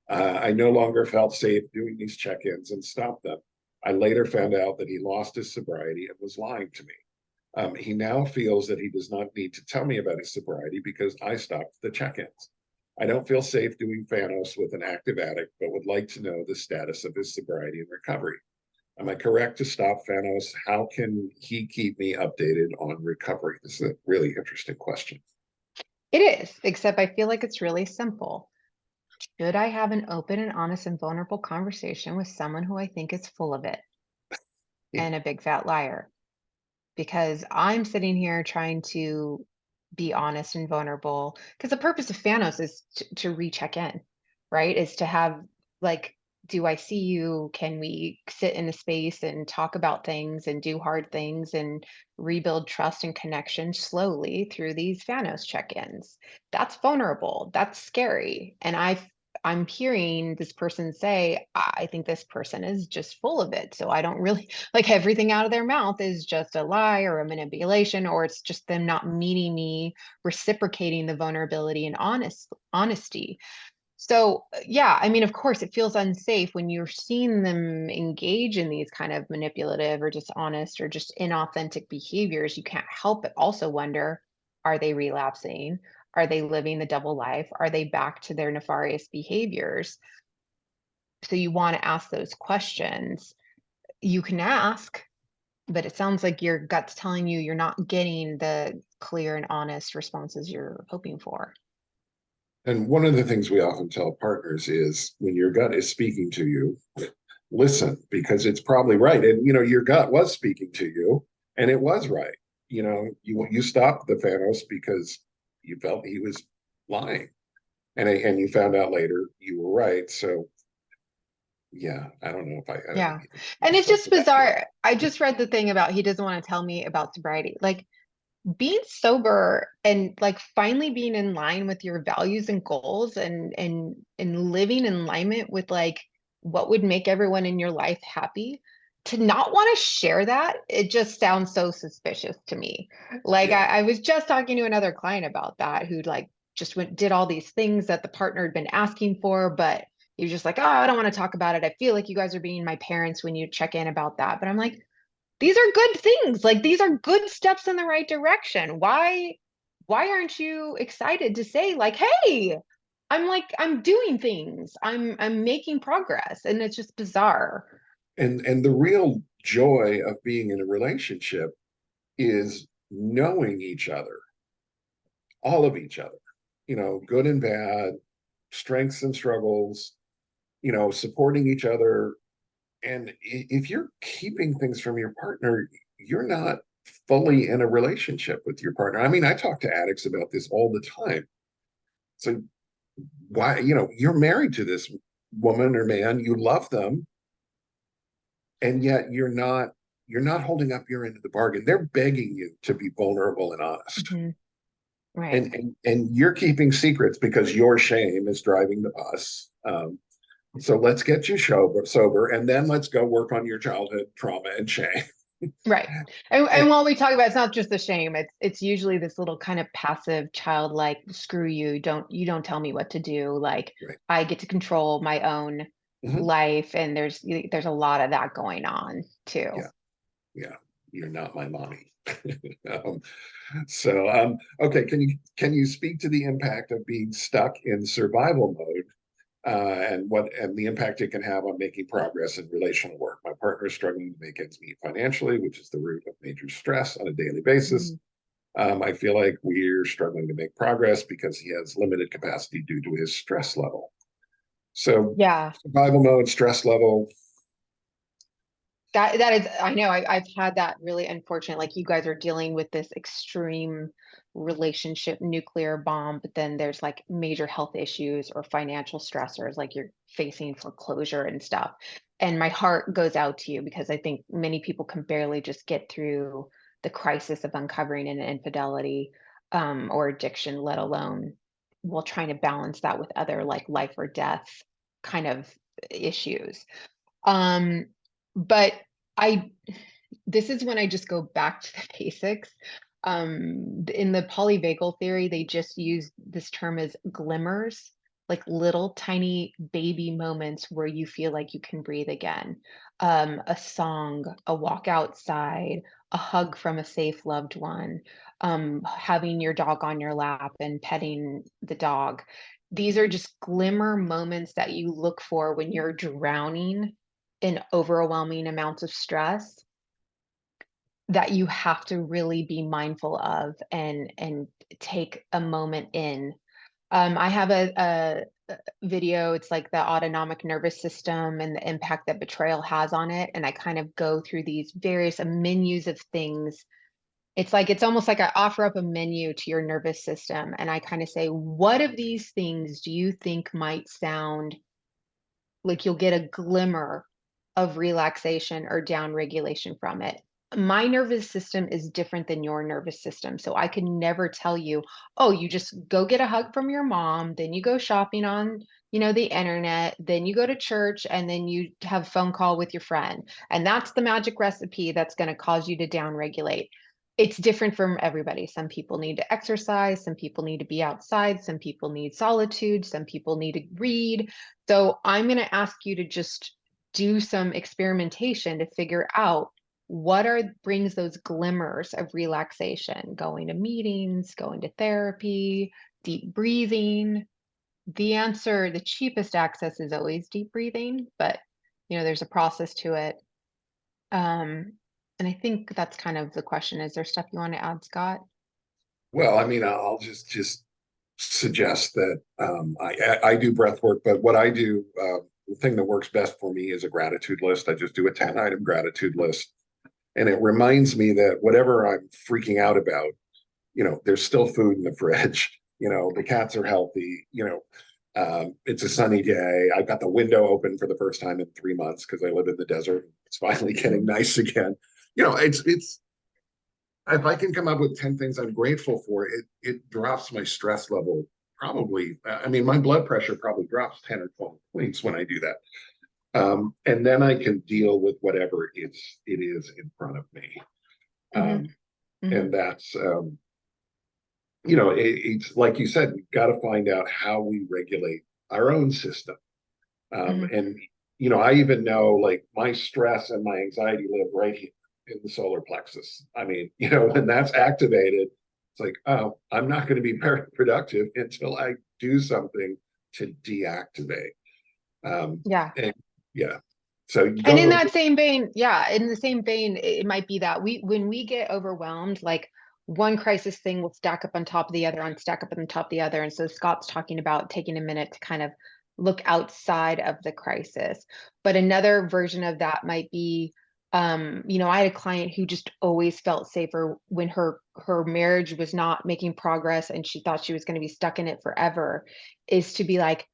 I no longer felt safe doing these check-ins and stopped them. I later found out that he lost his sobriety and was lying to me. He now feels that he does not need to tell me about his sobriety because I stopped the check-ins. I don't feel safe doing Fanos with an active addict, but would like to know the status of his sobriety and recovery. Am I correct to stop Fanos? How can he keep me updated on recovery? This is a really interesting question. It is, except I feel like it's really simple. Should I have an open and honest and vulnerable conversation with someone who I think is full of it Yeah, and a big fat liar? Because I'm sitting here trying to be honest and vulnerable. Because the purpose of Thanos is to recheck in, right? Is to have, like, do I see you? Can we sit in a space and talk about things and do hard things and rebuild trust and connection slowly through these Thanos check-ins? That's vulnerable. That's scary. And I'm hearing this person say, I think this person is just full of it. So I don't really like everything out of their mouth is just a lie or a manipulation, or it's just them not meeting me, reciprocating the vulnerability and honesty. So yeah, I mean, of course it feels unsafe when you're seeing them engage in these kind of manipulative or dishonest or just inauthentic behaviors. You can't help but also wonder, are they relapsing? Are they living the double life? Are they back to their nefarious behaviors? So you want to ask those questions. You can ask, but it sounds like your gut's telling you you're not getting the clear and honest responses you're hoping for. and one of the things we often tell partners is when your gut is speaking to you, listen because it's probably right. And your gut was speaking to you, and it was right. You stopped the Thanos because you felt he was lying, and you found out later you were right. So Yeah, I don't know if I Yeah. you And it's spoke just to that yet. bizarre. I just read the thing about he doesn't want to tell me about sobriety. Like being sober and like finally being in line with your values and goals and living in alignment with like what would make everyone in your life happy. To not want to share that, it just sounds so suspicious to me. Like Yeah. I was just talking to another client about that who like just went did all these things that the partner had been asking for, but he was just like, oh, I don't want to talk about it. I feel like you guys are being my parents when you check in about that. But I'm like, these are good things. Like these are good steps in the right direction. Why aren't you excited to say like, hey, I'm doing things. I'm making progress. And it's just bizarre. And the real joy of being in a relationship is knowing each other, all of each other, good and bad, strengths and struggles, supporting each other. And if you're keeping things from your partner, you're not fully in a relationship with your partner. I mean, I talk to addicts about this all the time. So why, you're married to this woman or man, you love them, and yet you're not holding up your end of the bargain. They're begging you to be vulnerable and honest. Mhm. Right. And you're keeping secrets because your shame is driving the bus. So let's get you sober, and then let's go work on your childhood trauma and shame. Right. And And, while we talk about it's not just the shame, it's usually this little kind of passive childlike, screw you, don't tell me what to do. Like right. I get to control my own Mhm. life and there's a lot of that going on too. Yeah, yeah. You're not my mommy. um, okay. Can you speak to the impact of being stuck in survival mode, and the impact it can have on making progress in relational work? My partner is struggling to make ends meet financially, which is the root of major stress on a daily basis. Mhm. I feel like we're struggling to make progress because he has limited capacity due to his stress level. So, Yeah. survival mode, stress level. That is, I know I've had that really unfortunate, like you guys are dealing with this extreme relationship nuclear bomb, but then there's like major health issues or financial stressors, like you're facing foreclosure and stuff. And my heart goes out to you because I think many people can barely just get through the crisis of uncovering an infidelity or addiction, let alone while trying to balance that with other like life or death kind of issues. Um, but I this is when I just go back to the basics. In the polyvagal theory, they just use this term as glimmers, like little tiny baby moments where you feel like you can breathe again. A song, a walk outside, a hug from a safe loved one, having your dog on your lap and petting the dog. These are just glimmer moments that you look for when you're drowning in overwhelming amounts of stress that you have to really be mindful of and take a moment in. I have a video, it's like the autonomic nervous system and the impact that betrayal has on it, and I kind of go through these various menus of things. It's almost like I offer up a menu to your nervous system, and I kind of say, "What of these things do you think might sound like you'll get a glimmer of relaxation or down regulation from it?" My nervous system is different than your nervous system. So I can never tell you, oh, you just go get a hug from your mom, then you go shopping on, the internet, then you go to church, and then you have a phone call with your friend. And that's the magic recipe that's going to cause you to down regulate. It's different from everybody. Some people need to exercise, some people need to be outside, some people need solitude, some people need to read. So I'm going to ask you to just do some experimentation to figure out what are brings those glimmers of relaxation, going to meetings, going to therapy, deep breathing. The cheapest access is always deep breathing, but there's a process to it. And I think that's kind of the question. Is there stuff you want to add, Scott? Well, I mean, I'll just suggest that I do breath work, but what I do, the thing that works best for me is a gratitude list. I just do a 10-item gratitude list. And it reminds me that whatever I'm freaking out about, there's still food in the fridge. The cats are healthy. It's a sunny day. I've got the window open for the first time in 3 months because I live in the desert. It's finally getting nice again. It's if I can come up with 10 things I'm grateful for, it drops my stress level probably. I mean, my blood pressure probably drops 10 or 12 points when I do that. And then I can deal with whatever it is in front of me. Mm-hmm. And that's it's like you said, we've got to find out how we regulate our own system. And I even know, like, my stress and my anxiety live right here in the solar plexus. I mean, when that's activated, it's like, oh, I'm not going to be very productive until I do something to deactivate. Yeah. And yeah, so And in go. that same vein, yeah, in the same vein, it might be that when we get overwhelmed, like one crisis thing will stack up on top of the other, on stack up on top of the other. And so Scott's talking about taking a minute to kind of look outside of the crisis. But another version of that might be, I had a client who just always felt safer when her marriage was not making progress and she thought she was going to be stuck in it forever, is to be like,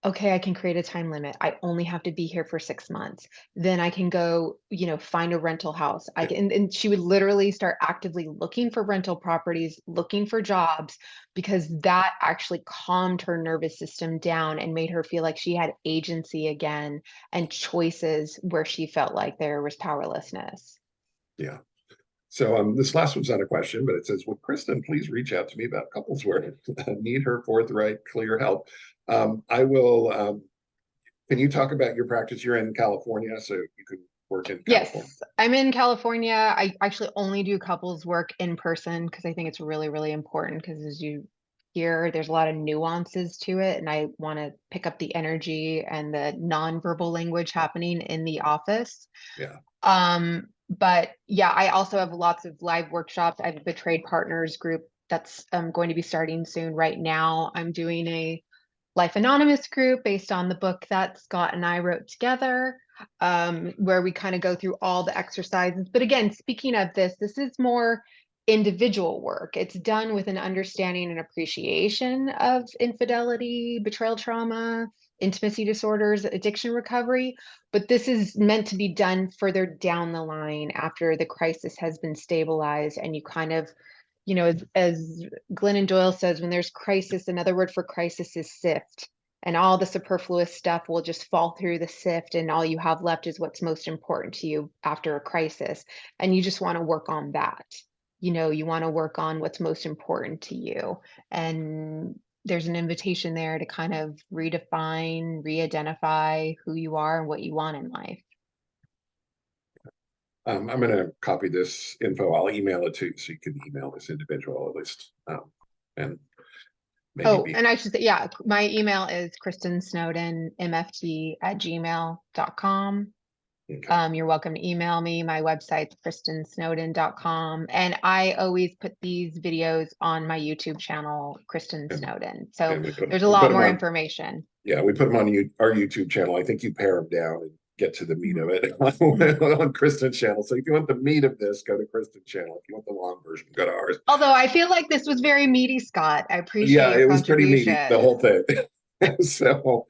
okay, I can create a time limit. I only have to be here for 6 months. Then I can go, find a rental house. I can, and she would literally start actively looking for rental properties, looking for jobs, because that actually calmed her nervous system down and made her feel like she had agency again and choices where she felt like there was powerlessness. Yeah. So this last one's not a question, but it says, would Kristin please reach out to me about couples work? Need her forthright, clear help. I will. Can you talk about your practice? You're in California, so you can work in California. Yes, I'm in California. I actually only do couples work in person because I think it's really, really important because as you hear, there's a lot of nuances to it, and I want to pick up the energy and the nonverbal language happening in the office. Yeah. But yeah, I also have lots of live workshops. I have a betrayed partners group that's going to be starting soon. Right now, I'm doing a Life Anonymous group based on the book that Scott and I wrote together, where we kind of go through all the exercises. But again, speaking of this is more individual work. It's done with an understanding and appreciation of infidelity, betrayal trauma, intimacy disorders, addiction recovery. But this is meant to be done further down the line after the crisis has been stabilized and you kind of as Glennon Doyle says, when there's crisis, another word for crisis is sift. And all the superfluous stuff will just fall through the sift, and all you have left is what's most important to you after a crisis. And you just want to work on that. You want to work on what's most important to you. And there's an invitation there to kind of redefine, re-identify who you are and what you want in life. I'm going to copy this info. I'll email it to you so you can email this individual at least. And maybe Oh, and I should say, yeah, my email is Kristin Snowden, mft@gmail.com. okay. You're welcome to email me. My website's kristinsnowden.com. And I always put these videos on my YouTube channel, Kristin And, Snowden. So and there's a we put lot them more on. information. Yeah, we put them on our YouTube channel. I think you pare them down and get to the meat of it on Kristin's channel. So if you want the meat of this, go to Kristin's channel. If you want the long version, go to ours. Although I feel like this was very meaty, Scott. I appreciate Yeah, your it was pretty meaty, the contribution. whole thing. So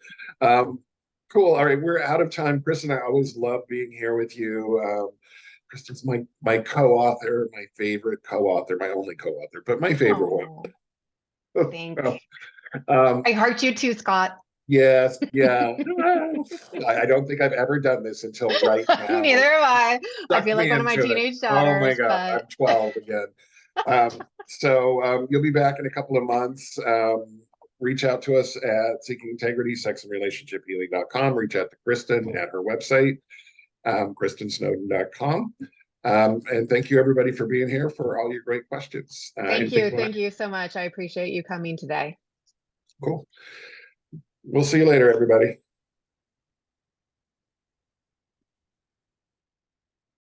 cool. All right, we're out of time. Kristin, I always love being here with you. Kristin's my co-author, my favorite co-author, my only co-author, but my favorite one. Oh, thanks. So, um, I heart you too, Scott. yes, yeah. I don't think I've ever done this until right Neither now. have I. I Sucked feel like me one of my into it. teenage Oh my daughters, God, but I'm 12 again. So you'll be back in a couple of months. Reach out to us at Seeking Integrity, sexandrelationshiphealing.com. Reach out to Kristin at her website, kristinsnowden.com. And thank you everybody for being here, for all your great questions. thank Anything you. you want Thank to? you so much. I appreciate you coming today. Cool. We'll see you later, everybody.